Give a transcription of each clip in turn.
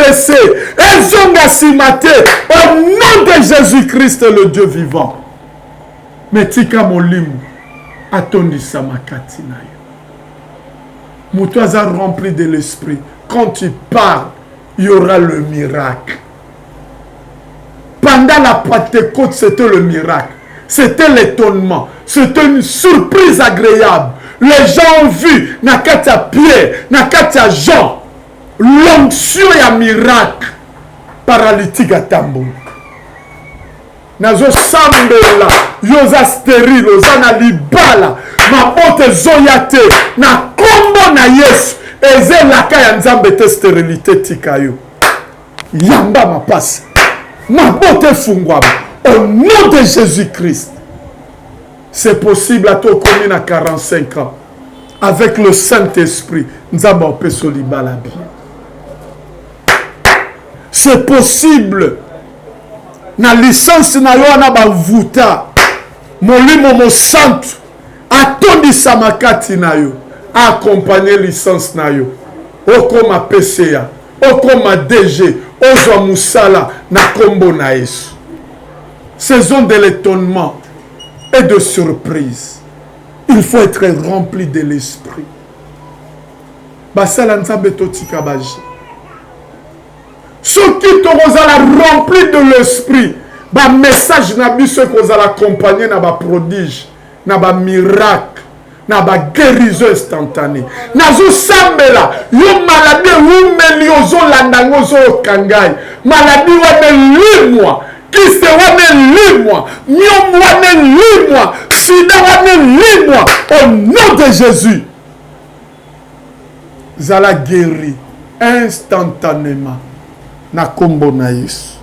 redresser. Elles ont assimate au nom de Jésus-Christ, le Dieu vivant. Mais tika molimu atondisa makati na yo. Moutouaza rempli de l'esprit. Quand tu parles, il y aura le miracle. Pendant la Pentecôte, c'était le miracle. C'était l'étonnement. C'était une surprise agréable. Les gens ont vu Nakatia Pierre, Nakatia Jean, l'onction et un miracle. Paralytique à tambour. Nazo sambela, yoza stérile, oza na libala, mabote zoyate, na kombo na Yesu, eze laka ya nzambe te stérilité tikayo. Yamba ma passe, mabote fungwaba, au nom de Jésus-Christ. C'est possible à toi commis à 45 ans, avec le Saint-Esprit, nzambe opeso libala bien. C'est possible. Na licence na yo na bavuta molimo mo santo atondisa makati na yo accompagner licence na yo okoma PCA okoma DG ozwa musala na kombo na Yesu. Saison de l'étonnement et de surprise. Il faut être rempli de l'esprit. Basala nzambe totika baji. Ceux qui te remplis de l'esprit, ba message na biso ko za accompagner na ba prodige, na ba miracle, na ba guérison instantanée. Na zo sambela, yo maladie ou meliozo landango zo kangai. Maladie wane limwa, kiste wane limwa, myom wane limwa, sida wane limwa, au nom de Jésus. Zala guéri instantanément. Na kombo na Yesu.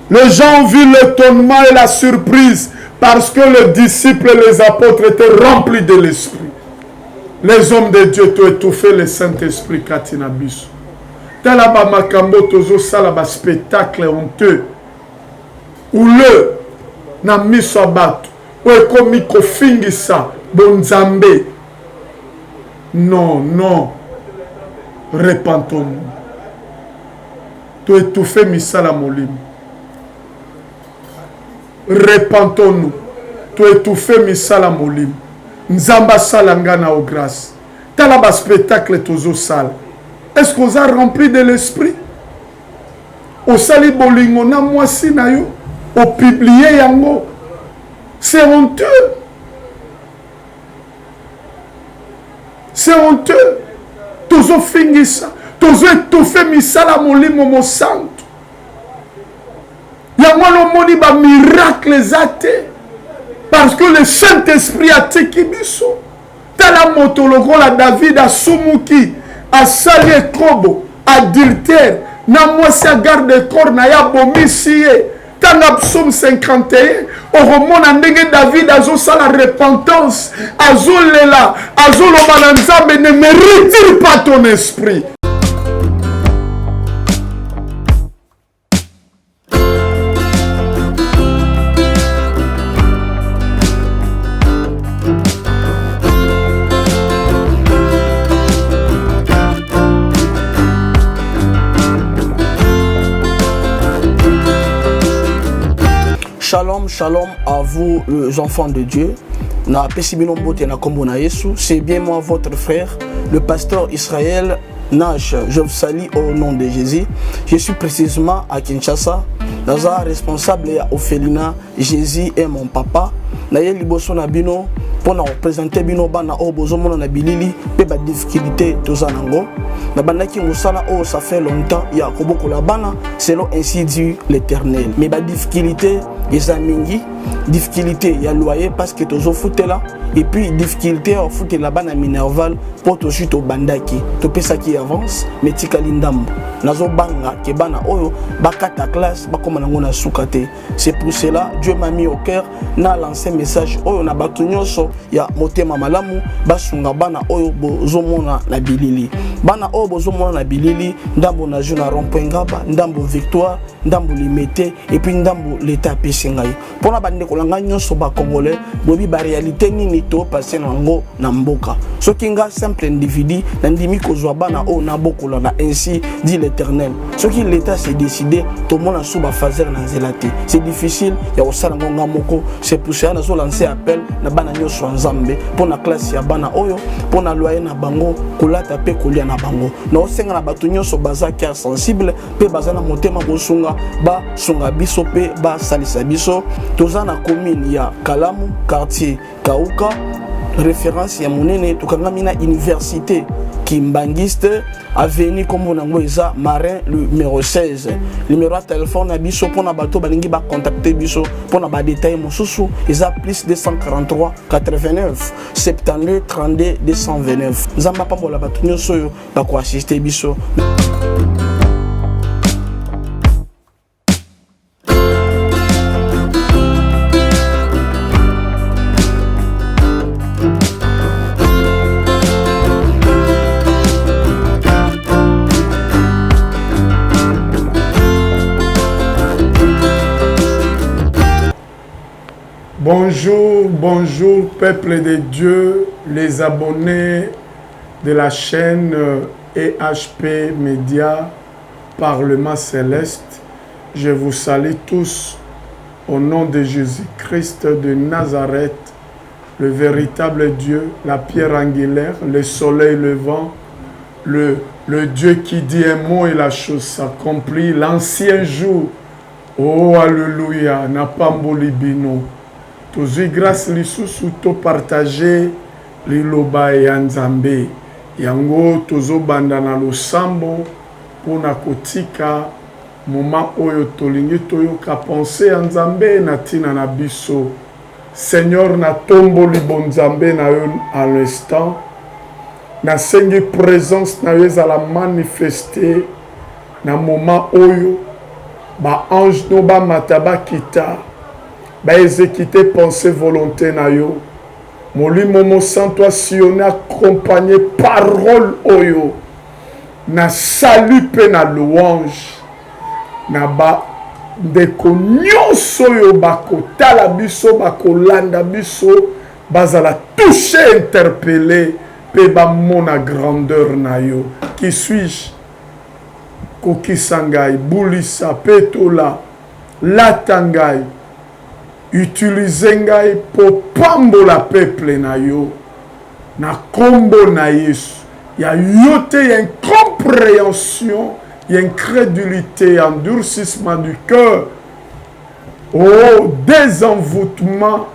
Les gens ont vu l'étonnement et la surprise parce que les disciples et les apôtres étaient remplis de l'esprit. Les hommes de Dieu t'ont étouffé le Saint-Esprit katina biso. Talaba makambo tozo sala ba spectacle honteux. Ou le na miso abato. Ou ekomi kofingisa bonzambe. Non, non. Repentons-nous. Tu étouffé misala molim. Repentons-nous. Tu étouffé misala molim. Nzamba salangana au grâce. Talaba spectacle tozo sal. Est-ce qu'on a rempli de l'esprit? Au sali bolingo na mwasi na yo. Au publié yango. C'est honteux. C'est honteux. Tozo fingisa. Tozo étouffé misala molimo mo santo. Yango no moni ba miracle zate. Parce que le Saint-Esprit a teki biso. Tala motoloko la David a sumuki, a sali ekobo, adultère, na mwasi a garde corps na ya bomisiye. Tanga psaume 51, oromona ndenge David azo sala repentance, azo lela, azo lobana nzambe, ne me retire pas ton esprit. Shalom, shalom à vous les enfants de Dieu. C'est bien moi votre frère, le pasteur Israël Nash. Je vous salue au nom de Jésus. Je suis précisément à Kinshasa. Naza responsable à Ophelina. Jésus est mon papa. Naye liboso na bino pour nous représenter bino bana o bozomo na bilili pe ba difficulté tozanango. Na banaki musala o ça fait longtemps ya koboko la bana selon ainsi dit l'Éternel. Mais ba difficulté ezamingi, difficulté ya loyer parce que tozo foutela et puis difficulté au foot la bana minerval pour to chute au bandaki. To pesa qui avance mais tikali ndambo. Nazo banga ke bana oyo bakata classe bakoma nango na sukate. C'est pour cela Dieu m'a mis au cœur na lancer message oyo na batu nyonso ya motema malamu basunga bana oyo bozomona na bilili. Bana oyo bozomona na bilili ndambo na juna rond-point ngaba ndambo victoire ndambo limité et puis ndambo l'état pesingai pona bande kolanga nyonso ba congolais bobi ba réalité nini to passer nango na mboka soki nga simple individu nandimi kozwa bana o na bokola na ainsi dit l'Éternel soki l'état s'est décidé to mona suba fazer na zelate c'est difficile ya osala ngonga moko c'est pour ça na so lancer appel na bana nyonso nzambe pona classe ya bana oyo pona loyer na bango kolata pe kolia na bango na osenga na bato nyonso baza cœur sensible pe baza na motema kosunga ba sunga biso pe ba salisa biso toza na commune ya Kalamu quartier Kauka référence ya monene tokangami na université Kimbangiste avenue comme nango eza Marin numéro 16 numéro de téléphone na biso pona bato balingi ba contacter biso pona ba détail mosusu eza plus 243 89 72 32 229 nzamba pambola bato nyonso yo ba ko assister biso. Bonjour, bonjour peuple de Dieu, les abonnés de la chaîne EHP Média Parlement Céleste. Je vous salue tous au nom de Jésus-Christ de Nazareth, le véritable Dieu, la pierre angulaire, le soleil levant, le Dieu qui dit un mot et la chose s'accomplit, l'ancien jour. Oh, alléluia, n'a pas molibino. Tozui grâce lisusu to partager liloba ya Nzambe yango tozo banda na losambo pona kotika moment oyo tolingi toyoka penser ya Nzambe na tina na biso. Seigneur na tombo libonzambe na yo à l'instant na sengi présence na yo ezala manifester na moment oyo ba ange no ba mataba kita ba exécuter pensée volonté na yo molimo mo santo sionné accompagné parole oyo na salut pe na louange na ba ndeko nyonso oyo bakotala biso bakolanda biso bazala touché interpellé pe bamona grandeur na yo. Qui suis-je kokisa ngai bulisa petola latangai utiliser ngai po pambola peuple na yo na kombo na Yesu ya yote ya incompréhension ya incrédulité endurcissement du cœur oh désenvoûtement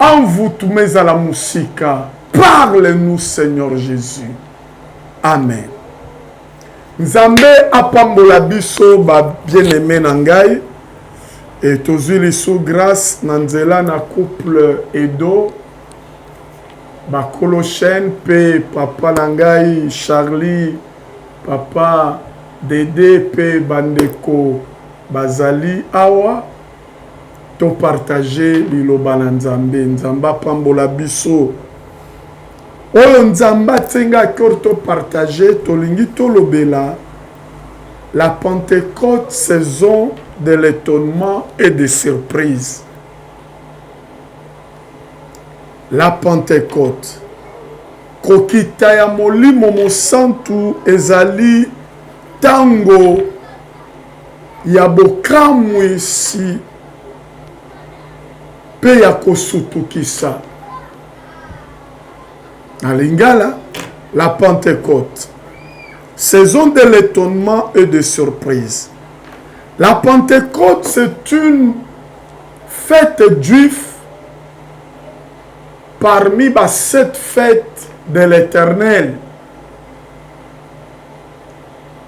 envoûtement à la musique. Parle-nous Seigneur Jésus. Amen. Nzambe apambola biso ba bien-aimé na ngai et tozuli sous grâce nanzela na couple Edo ba Colochène pe papa nangai Charlie papa Dédé pe bandeko bazali awa to partager liloba na Nzambe. Nzamba pambola biso oyo Nzamba tenga kor to partager tolingi to lobela la Pentecôte, saison de l'étonnement et des surprises. La Pentecôte. Kokita ya molimo mosantu ezali tango ya bokamwi si pe ya kosutukisa. Na lingala, la Pentecôte. Saison de l'étonnement et de surprise. La Pentecôte, c'est une fête juive parmi les 7 fêtes de l'Éternel.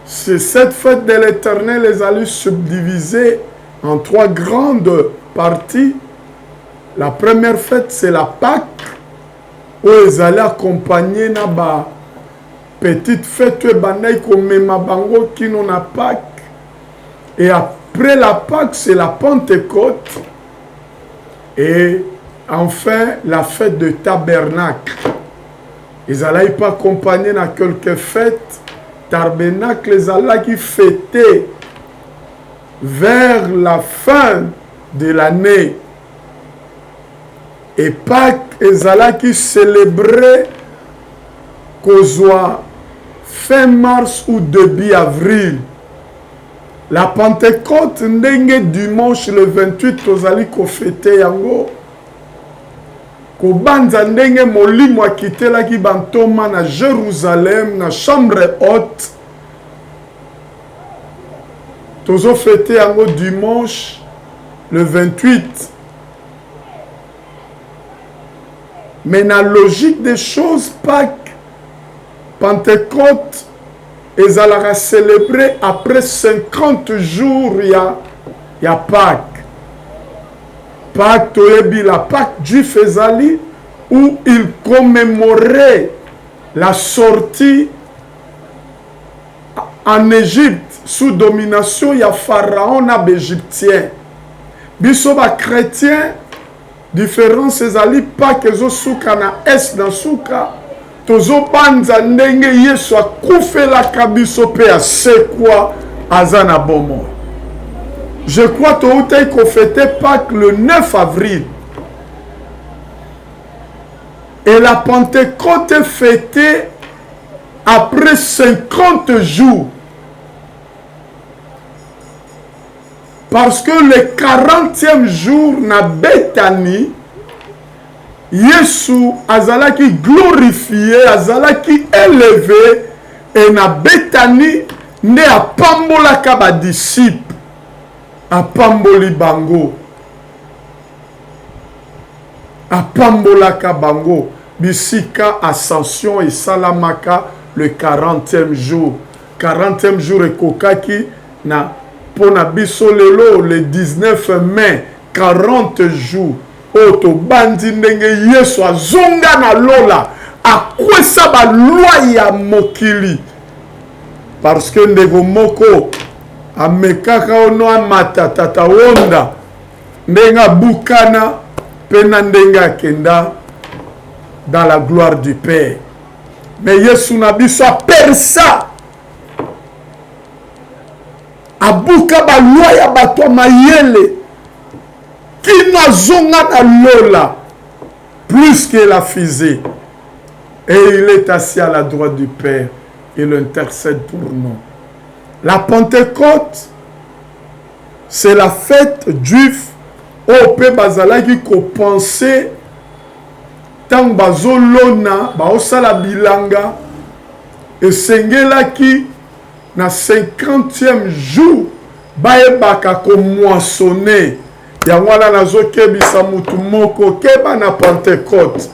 Ces 7 fêtes de l'Éternel, elles allaient subdiviser en 3 grandes parties. La première fête, c'est la Pâque, où elles allaient accompagner na petite fête comme Mabango qui n'en a Pâques. Et après la Pâque, c'est la Pentecôte. Et enfin, la fête de Tabernacle. Ils n'allaient pas accompagner dans quelques fêtes. Tabernacle, ils allaient qui fêtaient vers la fin de l'année. Et Pâques ezalaki célébré kozwa fin mars ou début avril. La Pentecôte ndenge dimanche le 28 tozali kofete yango. Kobanza ndenge molimo akitelaki bantoma na Jérusalem na chambre haute. Tozo fete yango dimanche le 28. Mais la logique des choses, Pâques, Pentecôte, ezalaka célébré après 50 jours, il y a Pâques. Pâques, toyebi la Pâques juif ezali, où il commémorait la sortie en Égypte sous domination, il y a Pharaon égyptien. Bisoba chrétien, différence ezali Pâques ezo suka na est na suka. Tozo banza ndenge Yesu akufelaka biso pe asekwa aza na bomoi. Je crois que qu'on fêtait Pâques le 9 avril. Et la Pentecôte est fêtée après 50 jours. Parce que le 40e jour na Bethanie, Yesu azalaki glorifié, azalaki élevé, et na Bethanie ne apambolaka ba disciple, apamboli bango, apambolaka bango, bisika ascension et salamaka le 40e jour. 40e jour ekokaki na pona biso lelo le 19 mai, 40 jours. Oto bandi ndenge Yesu azonga na lola akwesa ba loi ya mokili. Parce que ndego moko amekaka ono amata tata wonda ndenga bukana pena ndenga kenda dans la gloire du Père. Mais Yesu na biso persa abuka ba loi ya bato mayele qui n'a zonga na lola plus que la fusée. Et il est assis à la droite du Père. Il intercède pour nous. La Pentecôte, c'est la fête juive au pe bazalaki ko penser tant bazolona baosala bilanga et sengelaki na 50e jour baebaka ko moissonner. Yangwana nazo kebisa mutu moko keba na Pentecôte.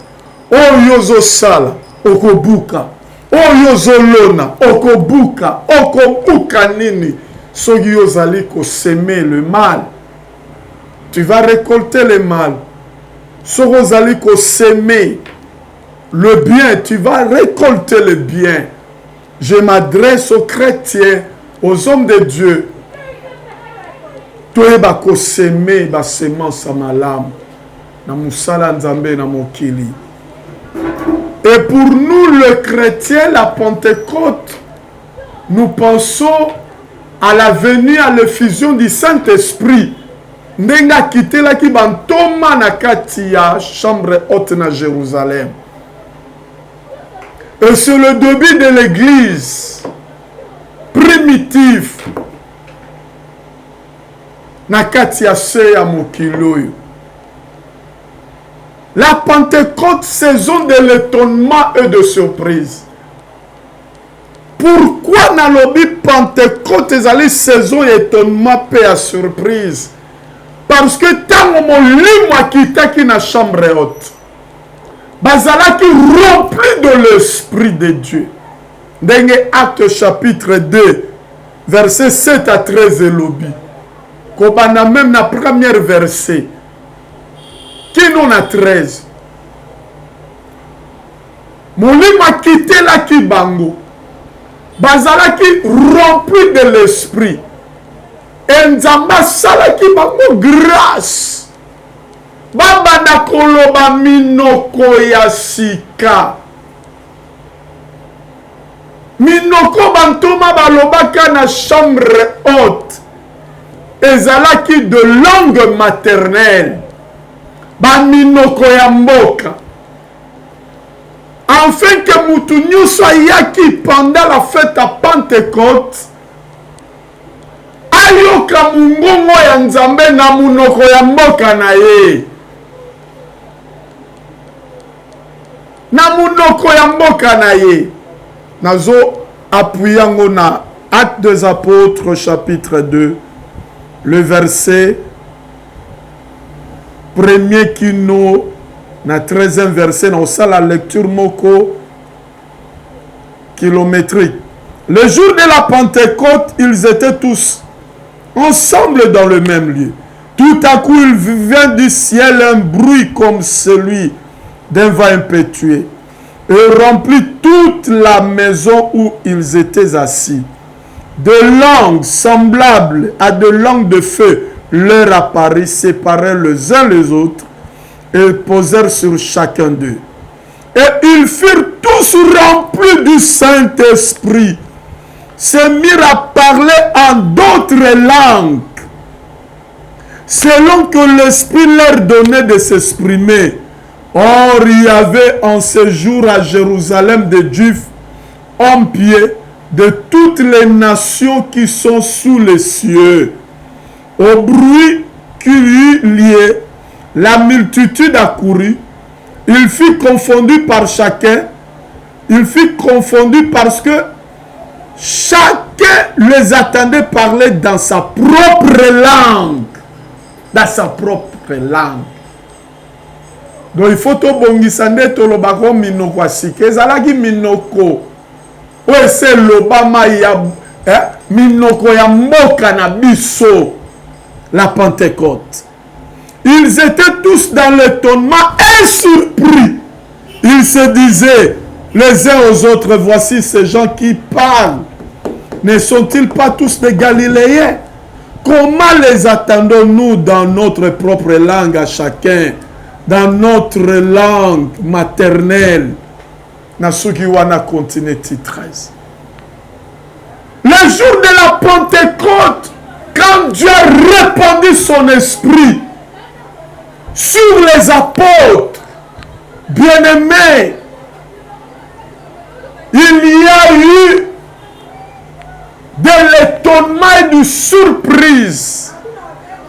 Oyo zo sala okobuka. Oyo zo lona okobuka nini. Soki yozali ko semer le mal, tu vas récolter le mal. Soki yozali ko semer le bien, tu vas récolter le bien. Je m'adresse aux chrétiens, aux hommes de Dieu. Toyeba ko semer ba semence malamu na musala nzambe na mokili. Et pour nous les chrétiens, la Pentecôte, nous pensons à la venue, à l'effusion du Saint-Esprit. Ndenga kitela ki bantoma na kati ya chambre haute na Jérusalem. Et c'est le début de l'église primitive. Nakati ya se ya mokili. La Pentecôte, saison de l'étonnement et de surprise. Pourquoi nalobi Pentecôte ezali saison étonnement et à surprise? Parce que tant molimo akitaki na chambre haute, bazalaki rempli de l'esprit de Dieu. Ndenge Acte chapitre 2, verset 7 à 13 elobi. Kobana même na premier verset. Qui non a 13. Molima quitté la kibango. Bazalaki rempli de l'esprit. Et nzamba salaki bango grâce. Baba na koloba minoko ya sika. Minoko bantoma balobaka na chambre haute. ezalaki de langue maternelle baminoko ya mboka afin que mutu nyonso ayaki pendant la fête à Pentecôte ayoka mungongo ya Nzambe na munoko ya mboka na ye. Na munoko ya mboka na ye. Nazo appuyango na Actes des Apôtres chapitre 2 le verset 1er kino na 13e verset na la lecture moko kilométrique. Le jour de la Pentecôte, ils étaient tous ensemble dans le même lieu. Tout à coup, il vient du ciel un bruit comme celui d'un vent impétueux et remplit toute la maison où ils étaient assis. De langues semblables à de langues de feu leur apparut, séparèrent les uns les autres et posèrent sur chacun d'eux. Et ils furent tous remplis du Saint-Esprit, se mirent à parler en d'autres langues, selon que l'Esprit leur donnait de s'exprimer. Or, il y avait en ce jour à Jérusalem des Juifs en pied de toutes les nations qui sont sous les cieux. Au bruit qui eut lieu, la multitude accourut. Il fut confondu par chacun. Il fut confondu parce que chacun les attendait parler dans sa propre langue. Dans sa propre langue. Donc il faut que bongisande to lobako minoko asike. Ezalaki minoko. Oese lobama ya minoko ya mboka na biso. La Pentecôte. Ils étaient tous dans l'étonnement et surpris. Ils se disaient les uns aux autres, voici ces gens qui parlent. Ne sont-ils pas tous des Galiléens? Comment les attendons-nous dans notre propre langue à chacun? Dans notre langue maternelle. Nasukiwana continue 13. Le jour de la Pentecôte, quand Dieu a répandu son esprit sur les apôtres, bien-aimés, il y a eu de l'étonnement et de surprise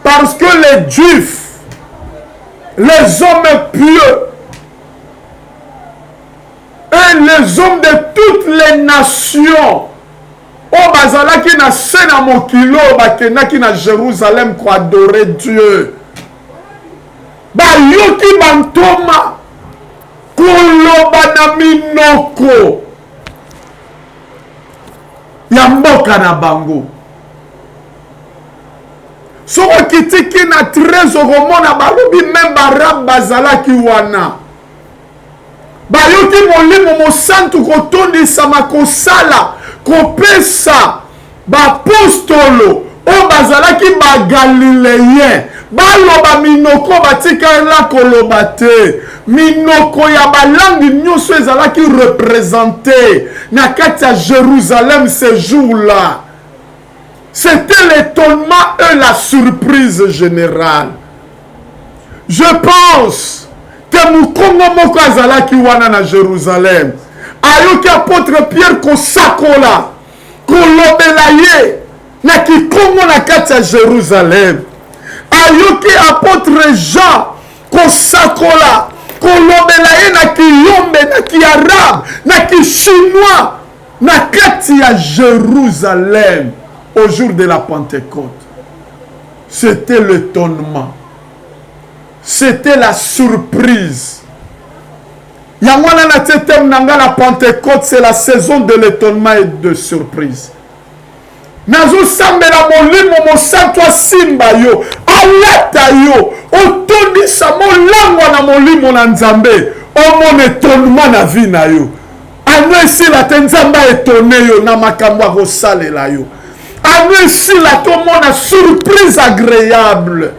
parce que les Juifs, les hommes pieux et les hommes de toutes les nations, oh bazalaki na sena mokilo bakendaki na Jérusalem pour adorer Dieu. Ba yoki bantoma koloba na minoko ya mboka na bango. Soko kitiki na 13 okomona balobi même barab bazalaki wana. Bayoki molimo mosantu kotondisa makosala kopesa bapostolo o bazalaki bagaliléen baloba minoko batikala koloba te minoko ya balangi nyonso ezalaki représenté na kati ya Jérusalem ce jour-là. C'était l'étonnement et la surprise générale. Je pense que Mukongo moko azalaki wana na Jérusalem. Ayoki apôtre Pierre kosakola kolobela ye na kikongo na kati ya Jérusalem. Ayoki apôtre Jean kosakola kolobela ye na kiyombe na kiarabe na kishinois na kati ya Jérusalem au jour de la Pentecôte. C'était l'étonnement. C'était la surprise. Yangwana na tetem nanga la Pentecôte, c'est la saison de l'étonnement et de surprise. Nazo sambela molimo mosantu simba yo, alata yo, otondisa molangwa na molimo na Nzambe, omone étonnement na vie na yo. Anu esi la te Nzambe étonné yo na makambo akosalela yo. Anu esi la to mona surprise agréable.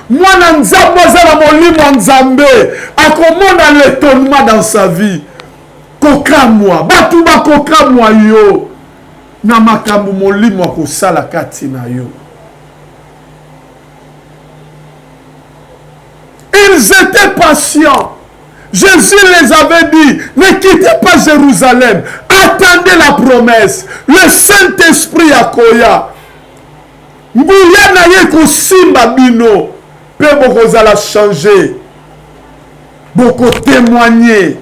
Mwana Nzambe azala molimo Nzambe akomona l'étonnement dans sa vie. Kokamwa, batu ba kokamwa yo. Na makambo molimo akosala kati na yo. Ils étaient patients. Jésus les avait dit, ne quittez pas Jérusalem, attendez la promesse. Le Saint-Esprit akoya. Nguya na ye kosimba bino. Pe bokozala changer. Boko témoigner.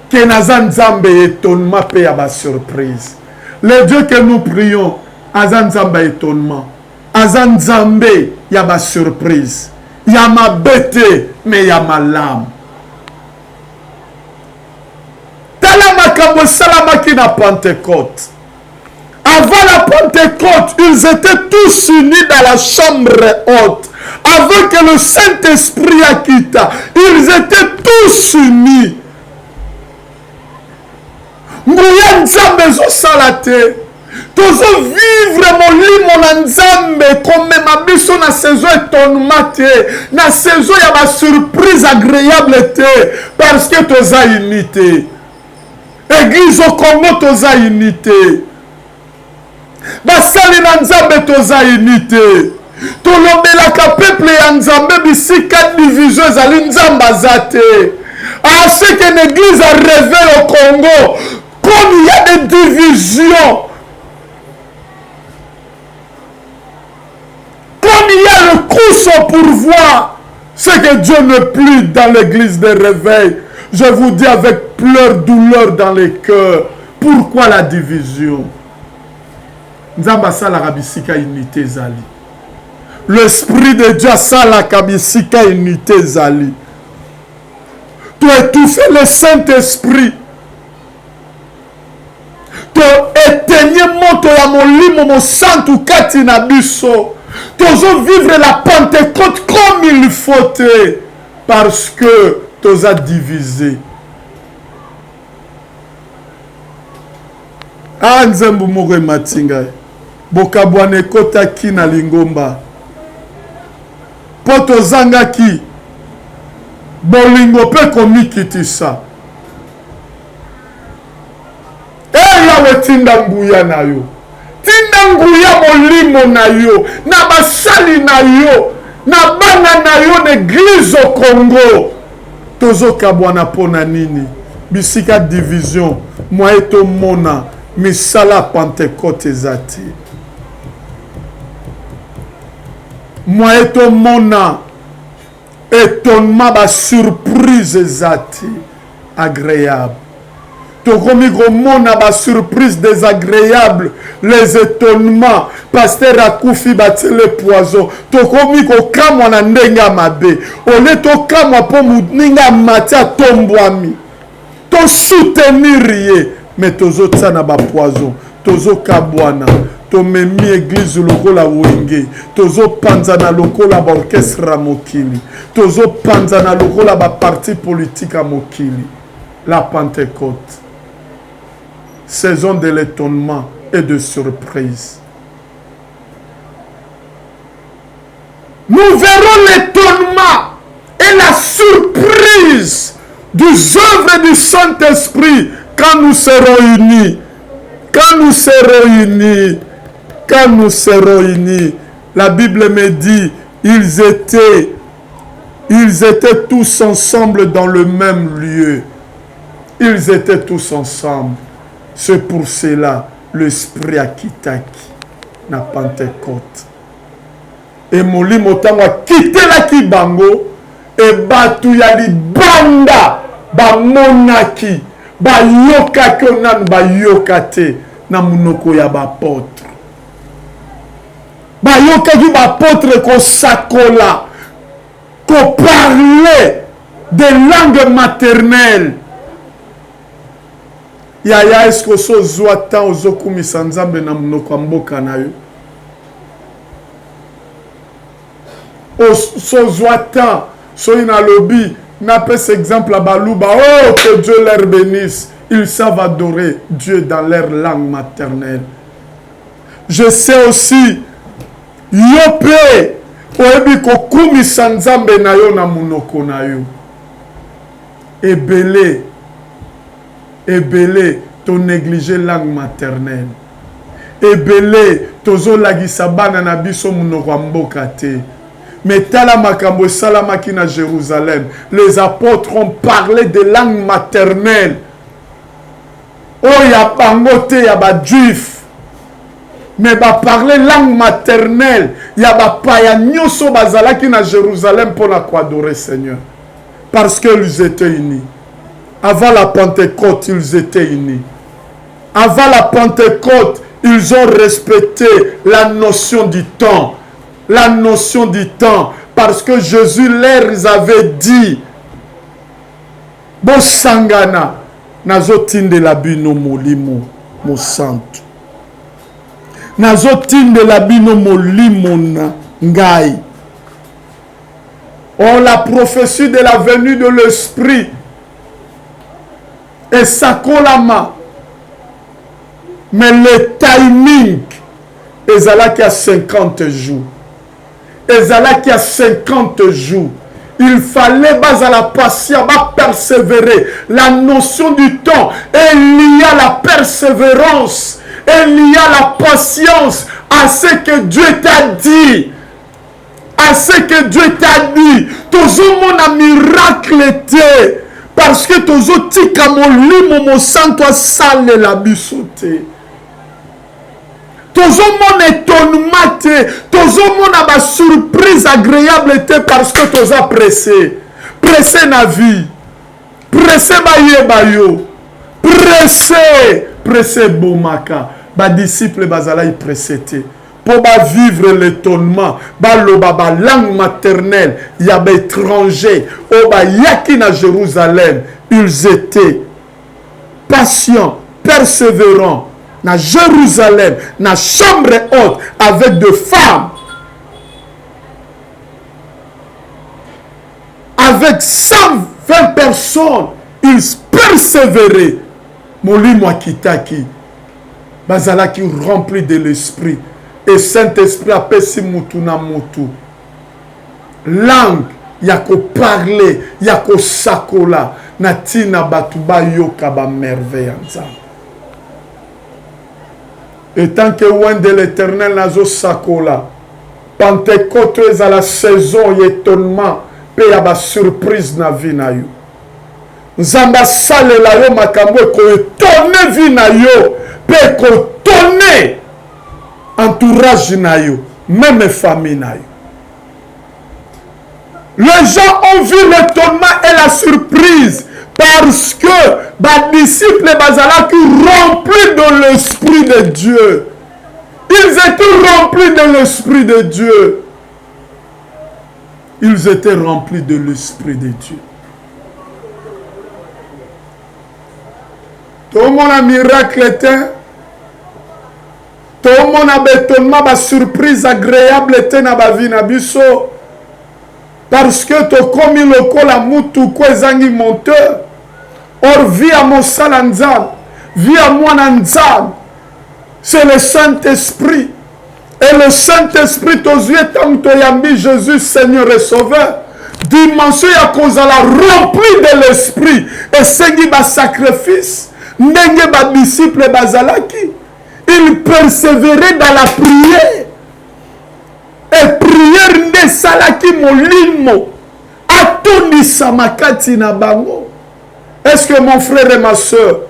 Que naza nzambe étonnement pe ya ba surprise. Le Dieu que nous prions, aza nzambe étonnement. Aza nzambe ya ba surprise. Ya ma bête, mais ya ma lame. Salamaki na Pentecôte. Avant la Pentecôte, ils étaient tous unis dans la chambre haute. Avant que le Saint-Esprit acquitta, ils étaient tous unis. Mouya nzambe zo salate. Tozo vivre molimo na nzambe comme ma biso na saison étonnement te. Na saison ya ba surprise agréable te. Parce que toza unité. Église au Congo, toza unité. Basali na nzambe toza unité. Tolobelaka peuple ya nzambe bisika division ezali nzamba zate. À ce que l'église a révélé au Congo, comme il y a des divisions, comme il y a le course au pourvoir, c'est que Dieu n'est plus dans l'église de réveil. Je vous dis avec pleurs, douleur dans les cœurs. Pourquoi la division? Nzamba sala kabisika unité zali. L'Esprit de Dieu sala kabisika unité zali. Tu étouffes le Saint-Esprit. Tu éteignes moto ya molimo mo santu kati na biso. Tu oses vivre la Pentecôte comme il faut. Parce que toza divisé. Nzambu moko matinga. Bokabwane kota ki na lingomba. Poto zanga ki. Bolingo pe komikitisa. Yawe tinda nguya na yo. Tinda nguya molimo na yo. Na basali na yo. Na bana na yo n'église au Congo. Tozo kabwana pona nini. Bisika division. Moi eto mona. Misala Pentecôte ezati. Moi eto mona. Étonnement ba surprise ezati. Agréable. Tokomi komona ba surprise désagréable. Les étonnements. Pasteur akufi batele poison. Tokomi kokamwa na ndenga mabe. Ole tokamwa po muninga matia tombwami. To soutenir ye. Mais tozo tsana ba poison. Tozo kabwana. To memi église lokola wenge. Tozo panzana lokola ba orchestre mokili. Tozo panzana lokola ba parti politique a mokili. La Pentecôte. Saison de l'étonnement et de surprise. Nous verrons l'étonnement et la surprise des œuvres du Saint-Esprit quand nous serons unis. Quand nous serons unis. Quand nous serons unis. La Bible me dit, ils étaient tous ensemble dans le même lieu. Ils étaient tous ensemble. C'est pour cela l'Esprit a quitté na Pentecôte. Et molimo tango a quitté la kibango et batu ya libanda ba monaki ba yoka konan ba yokate na munoko ya ba apôtre. Ba yoka ki ba apôtre ko sakola ko parler des langues maternelles. Yaya esko so zwata ozokumisa nzambe na munoko mboka na yo. So zwata so ina lobi na pes exemple à baluba. Oh, que Dieu leur bénisse. Ils savent adorer Dieu dans leur langue maternelle. Je sais aussi yope oebi kokumisa nzambe na yo na munoko na yo. Ebele, ton négligé langue maternelle. Ebele, tozo lagisa bana na biso munoko mboka te. Mais tala makambo salamaki na Jérusalem. Les apôtres ont parlé de langue maternelle. Oh, il y a bangote, il y a juif. Mais ba parler langue maternelle. Il y a ba paya nyoso bazalaki na Jérusalem pour la adorer Seigneur. Parce qu'ils étaient unis. Avant la Pentecôte, ils étaient unis. Avant la Pentecôte, ils ont respecté la notion du temps. La notion du temps. Parce que Jésus leur avait dit, Bo sangana, nazotinde la bino molimo, mo santo. Nazotinde la bino molimo na ngai. Oh, la prophétie de la venue de l'Esprit. Et sakolama. Mais le timing, ezalaki à 50 jours. Ezalaki à 50 jours. Il fallait bas à la patience, persévérer. La notion du temps est liée à la persévérance, est liée à la patience, à ce que Dieu t'a dit. À ce que Dieu t'a dit. Toujours mon miracle était. Parce que toujours tika molimo mo santo sale la bisote. Toujours mon étonnement, toujours mon surprise agréable était parce que tu as pressé. Pressé na vie. Pressé bayo. Pressé. Pressé bomaka. Ba disciple bazala y pressé. Pour vivre l'étonnement, ba langue maternelle, il y a des étrangers, yaki na Jérusalem, ils étaient patients, persévérants. Na Jérusalem, na chambre haute, avec des femmes, avec 120 personnes, ils persévéraient. Molimo kitaki, bazalaki rempli de l'esprit. Et Saint-Esprit appelle si mutu na mutu. Langue, yako parler, yako sakola, natina batuba yoka ba merveille ensemble. Et tant que loin de l'Éternel nazo sakola, Pentecôte est à la saison étonnement, pe ya ba surprise na vie na yo. Nzamba sale la yo makambo ko étonner vie na yo, pe ko tonner entourage na yo, même famille na yo. Les gens ont vu l'étonnement et la surprise parce que les disciples bazalaki remplis de l'Esprit de Dieu. Ils étaient remplis de l'Esprit de Dieu. Ils étaient remplis de l'Esprit de Dieu. Tout le monde a miracle était. Tout le monde a bétonnement, ma surprise agréable était dans ma vie, nabiso. Parce que tu comme il le la moutou kwezangi monteur. Or, vie à mon salanzam, vie à moi nanzam. C'est le Saint-Esprit. Et le Saint-Esprit, aux yeux, tant que yambi Jésus, Seigneur et Sauveur, dimension à cause à la remplie de l'Esprit. Et c'est un sacrifice. N'engue ba disciple bazalaki. Il persévérait dans la prière. Et prière ne salaki molimo. Atoni samakati na bango. Est-ce que mon frère et ma soeur,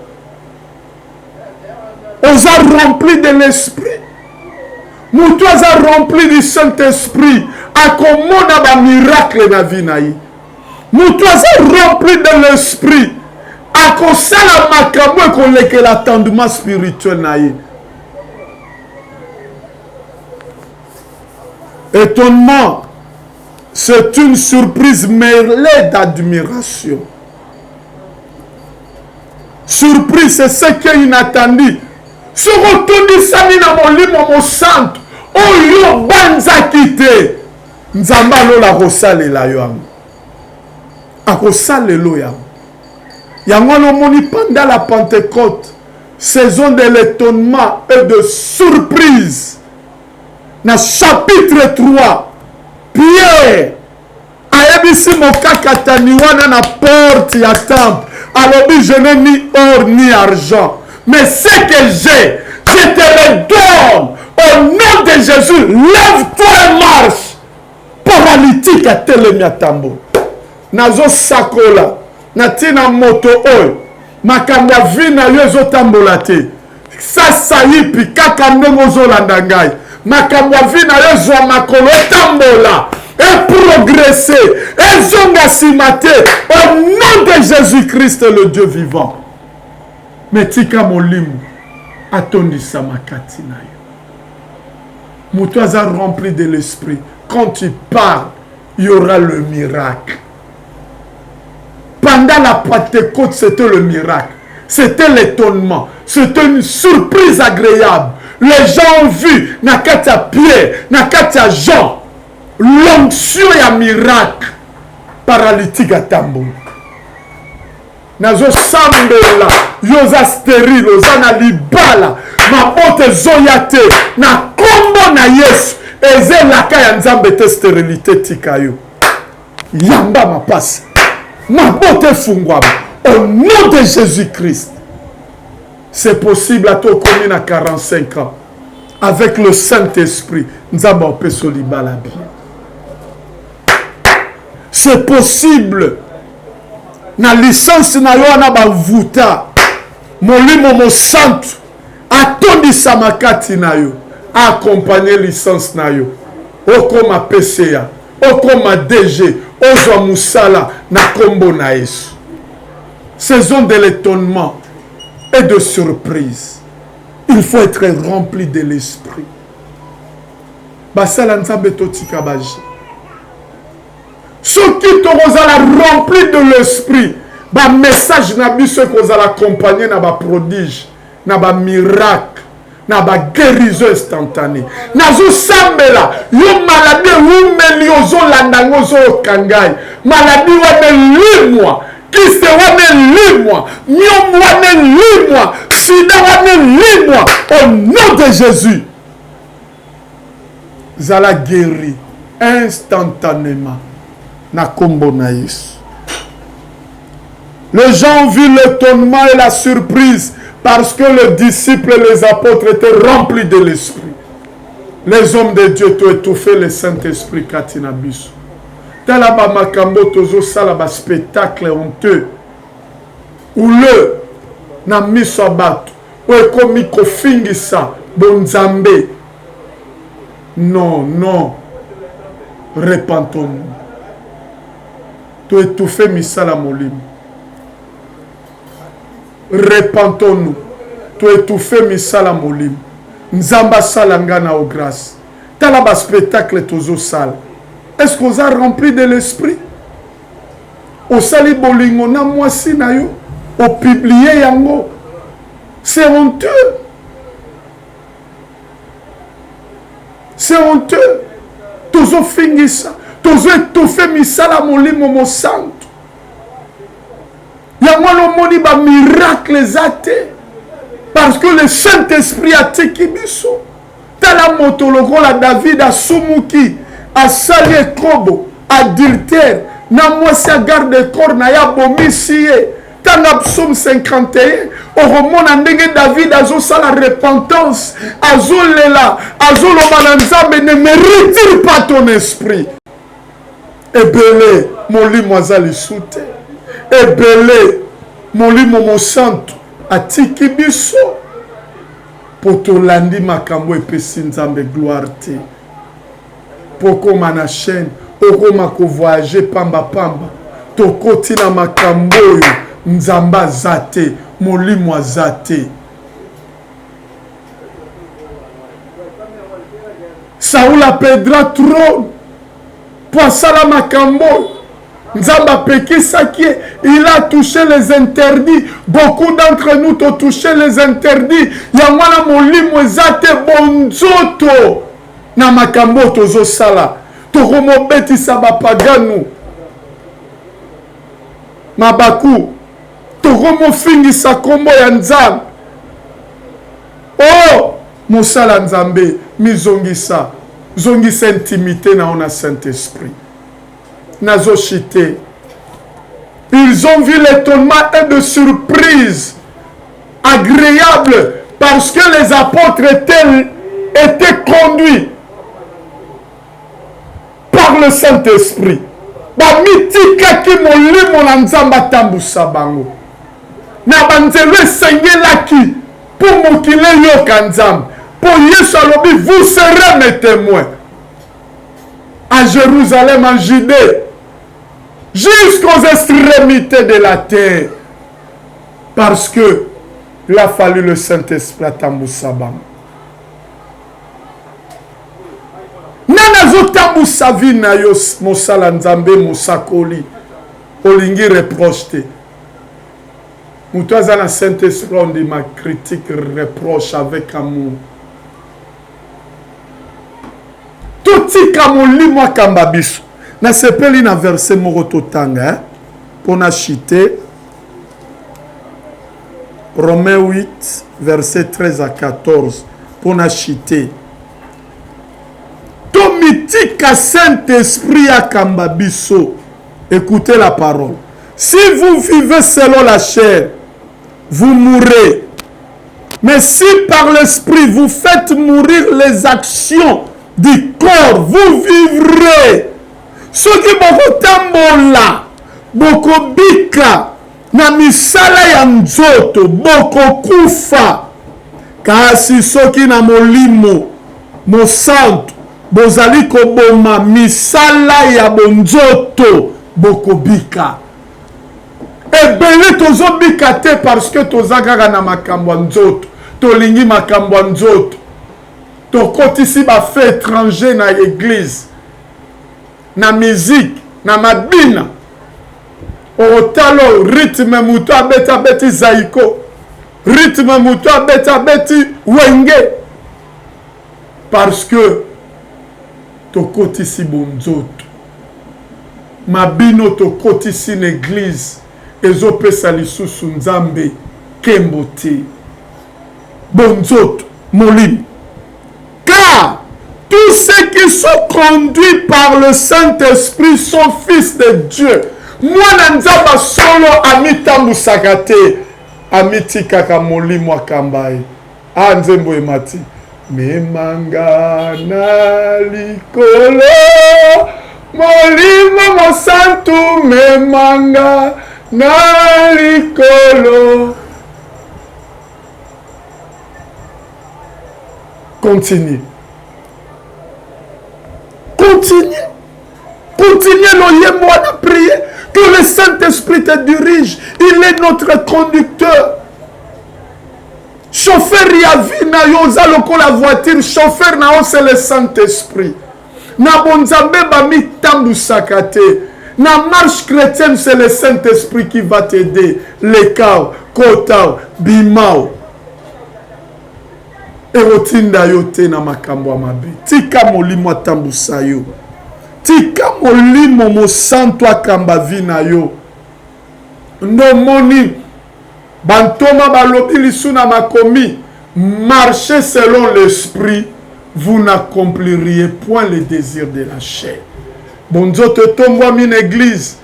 on a rempli de l'esprit? Nous tous a rempli du Saint-Esprit. A comment on a un miracle dans la vie naïe. Nous tous a rempli de l'esprit. A quoi ça la makambo qu'on est que l'attendement spirituel naïe. Étonnement, c'est une surprise mêlée d'admiration. Surprise, c'est ce qui est inattendu. Se retourner sami na molimo mo santo. Oyo banza kite. Nzamba lo la rosale la yo am. A rosale lo ya. Yango no moni pendant la Pentecôte, saison de l'étonnement et de surprise. Na chapitre 3, Pierre ayebisi mokaka taniwana na porte ya temple. Alors je n'ai ni or ni argent. Mais ce que j'ai, je te le donne. Au nom de Jésus, lève-toi et marche. paralytique atelemi atambola. Nazo sakola natina moto oyo makambo ya vi na yo ezotambola te. Sasa yipi kaka ndenge ozolanda ngai. Makambo ya vi na yo ezwa makolo etambola. Et progresser. Ezonga nsima te. Au nom de Jésus-Christ, le Dieu vivant. Metika molimo atondisa makati na yo. Moto aza rempli de l'esprit. Quand tu parles, il y aura le miracle. Pendant la Pentecôte, c'était le miracle. C'était l'étonnement. C'était une surprise agréable. Les gens ont vu, Nakatia Pierre, Nakatia Jean, l'onction et un miracle. Paralytique à tambour. Nazo sambela, yoza stérile, ozana libala, ma bote zoyate, na kombo na Yesu, eze laka ya nzambe te stérilité tikayo. Yamba ma passe. Ma bote fungwama. Au nom de Jésus-Christ. C'est possible à toi commune à 45 ans. Avec le Saint-Esprit. Nzamba opeso libala bien. C'est possible. Na licence na yo na bavuta. Molimo mo santo. Atondisa makati na yo. Accompagner licence na yo. Okoma PCA. Okoma DG. Ozwa musala na kombo na Yesu. Saison de l'étonnement et de surprise. Il faut être rempli de l'esprit. Basala nzambe totika baji. Ceux qui t'ozala rempli de l'esprit, ba message na biso kozala accompagné na ba prodige, na ba miracle, na ba guérison instantanée. Nazo sambela, yo maladie umeli ozo landango zo kangai. Maladie wane limwa, kiste wane limwa, myom wane limwa, sida wane limwa. Au nom de Jésus, zala guéri instantanément. Na kombo na Yesu. Les gens ont vu l'étonnement et la surprise parce que les disciples et les apôtres étaient remplis de l'esprit. Les hommes de Dieu t'ont étouffé le Saint-Esprit katina biso. Talaba makambo tozo salaba spectacle honteux. Ou le na miso abato. Ou ekomi kofingisa bonzambe. Non, non. Repentons-nous. Tu étouffé misala molim. Repentons-nous. Tu étouffé misala molim. Nzamba salangana au grâce. Talaba spectacle tozo sal. Est-ce qu'on a rempli de l'esprit? Au sali bolingo na mwasi na yo. Au publié yango. C'est honteux. C'est honteux. Tozo fingisa. Tozo étouffé misala molimo mo santo. Yango lo moni ba miracle zate. Parce que le Saint-Esprit a teki biso. Tala motoloko la David a sumuki. A sali ekobo. Adultère. Na mwasi a garde corps na ya bomisiye. Tanga psaume 51. Oromona ndenge David azo sala repentance. Azo lela. Azo lo bananzambe. Ne me retire pas ton esprit. Ebele, molimo azali soute. Ebele, molimo mo santo atiki biso. Poto landi makambo epesi nzambe gloire te. Poko mana chaîne, okoma ko voyager pamba pamba. Tokoti na makambo yo nzamba zate, molimo azate. Saoul appellera trône. Poissala makambo. Nzamba pekisaki, il a touché les interdits. Beaucoup d'entre nous ont touché les interdits. Yamwana molimo ezate bonzoto. Na makambo tozo sala. Tokomo betisa bapaganu. Mabaku. Tokomo fingisa kombo ya nzambe. Oh! Mosala nzambe. Mizongisa. Zongisa intimité na on a Saint-Esprit. Nazo chité. Ils ont vu l'étonnement et de surprise agréable parce que les apôtres étaient conduits par par le Saint-Esprit. Bamitikaki molimo na nzamba tambusa bango. Na banzelo esengelaki pour mokile yoka nzambe. Pour Yesu alobi, vous serez mes témoins. À Jérusalem, en Judée, jusqu'aux extrémités de la terre. Parce que il a fallu le Saint-Esprit à tambusa bango. Nana zo tambusa vi na yo mosala nzambe mosakoli. Olingi reproche te. Mutoza na Saint-Esprit on dit ma critique reproche avec amour. Toti kamoli mwa kambabiso. Na sepeli na verset moko totanga pour na chiter Romains 8 verset 13 à 14 pour na chiter. Tomitika Saint-Esprit à kambabiso. Écoutez la parole. Si vous vivez selon la chair, vous mourrez. Mais si par l'esprit vous faites mourir les actions du corps, vous vivrez. Ce qui boko tambola, boko bika, na misala ya nzoto, boko kufa. Kasi soki na molimo, mosanto, bozali koboma misala ya bonzoto, boko bika. Ebele tozobika te parce que tozakaka na makambo nzoto, tolingi makambo nzoto. Tokotisi ba fait étranger na église, na musique, na mabina. Otalo rythme muto abeta beti zaiko, rythme muto abeta beti wenge. Parce que tokotisi bonzoto. Mabino tokotisi l'église. Ezopesa lisusu nzambe kembote bonzoto molim. Car tous ceux qui sont conduits par le Saint-Esprit sont fils de Dieu. Mwana nzamba solo amitambusaka te, amitikaka molimo akambai. Nzembo emati memanga na likolo molimo mosantu memanga na likolo. Continue. Continue. Continue l'oyemo à prier. Que le Saint-Esprit te dirige. Il est notre conducteur. Chauffeur yavina yoza loko la voiture. Chauffeur na c'est le Saint-Esprit. Na bonzambe bami tambu sakate. Na marche chrétienne, c'est le Saint-Esprit qui va t'aider. Lekao, kotao, bimao. Erotinda yote na makambo amabe. Tika molimo atambusa yo. Tika molimo mosanto akamba vina yo. Nomoni bantoma balobi lisu na makomi. Marchez selon l'esprit, vous n'accompliriez point les désirs de la chair. Bonzo te tombe min église.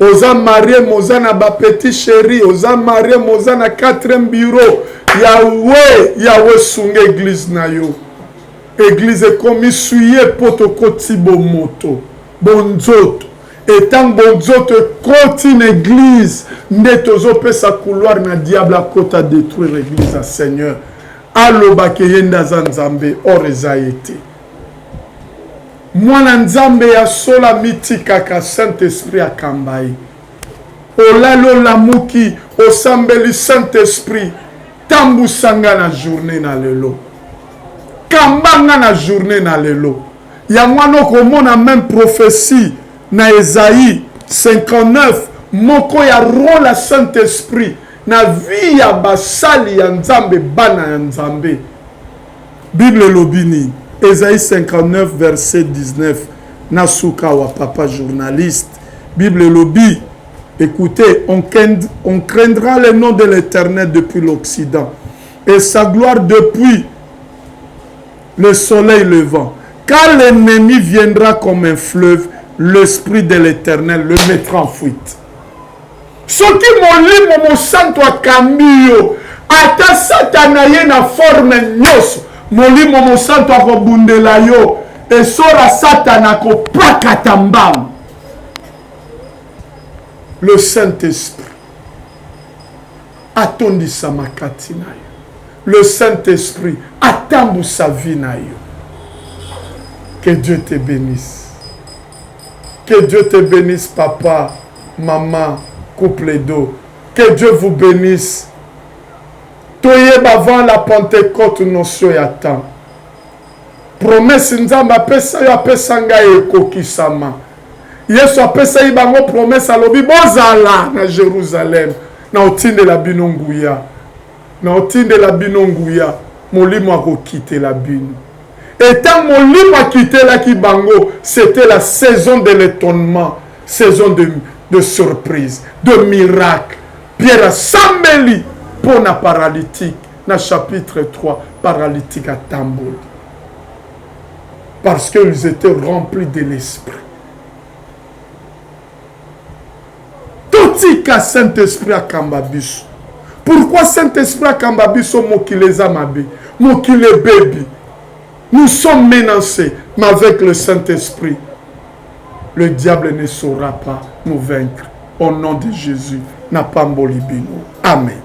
Oza marié moza na ba petit chéri. Oza marié moza na 4e bureau. Yahweh sunge église na yo. Église comme suye poto koti moto. Bonzoto. Et tant bonzoto continue église. Netozo pe sa couloir na diable à côté à détruire l'église à Seigneur. Allo bakeyenda zanzambe oreza été. Mwana nzambe ya sola mitikaka Saint-Esprit akambai. Olalo lamuki osambeli Saint-Esprit tambusanga na journée na lelo. Kambanga na journée na lelo. Ya mwana komona même prophétie na Esaïe 59 moko ya rôle à Saint-Esprit na vie ya basali ya nzambe bana ya nzambe. Bible lobini Esaïe 59 verset 19 Nasuka wa papa journaliste. Bible lobby. Écoutez, on craindra le nom de l'Éternel depuis l'Occident et sa gloire depuis le soleil levant. Car l'ennemi viendra comme un fleuve, l'esprit de l'Éternel le mettra en fuite. Ce qui molimo mo santo akambio ata satana ye na forme nyoso molimo mo santo akobundela yo Et sora satana ko prakatambam. Le Saint-Esprit. Atondisa makati na yo. Le Saint-Esprit atambu sa vie na yo. Que Dieu te bénisse. Que Dieu te bénisse, papa, maman, couple d'eau. Que Dieu vous bénisse. Toyeb avant la Pentecôte notion ya temps. Promesse nzamba apesa yo apesa ngai ekokisama. Yesu apesa yi bango promesse alobi bozala na Jérusalem. Na otinde la bino nguya. Na otinde la bino nguya. Molimo akokite la bino. Et tant molimo akite la ki bango, c'était la saison de l'étonnement, saison de surprise, de miracle. Pierre Sambeli pour na paralytique, na chapitre 3, paralytique à Tamboli. Parce qu'ils étaient remplis de l'esprit. Tout ka Saint-Esprit à Kambabiso. Pourquoi Saint-Esprit à Kambabiso mokile zamabe, mokile baby? Nous sommes menacés, mais avec le Saint-Esprit, le diable ne saura pas nous vaincre. Au nom de Jésus, Napamboli Bino. Amen.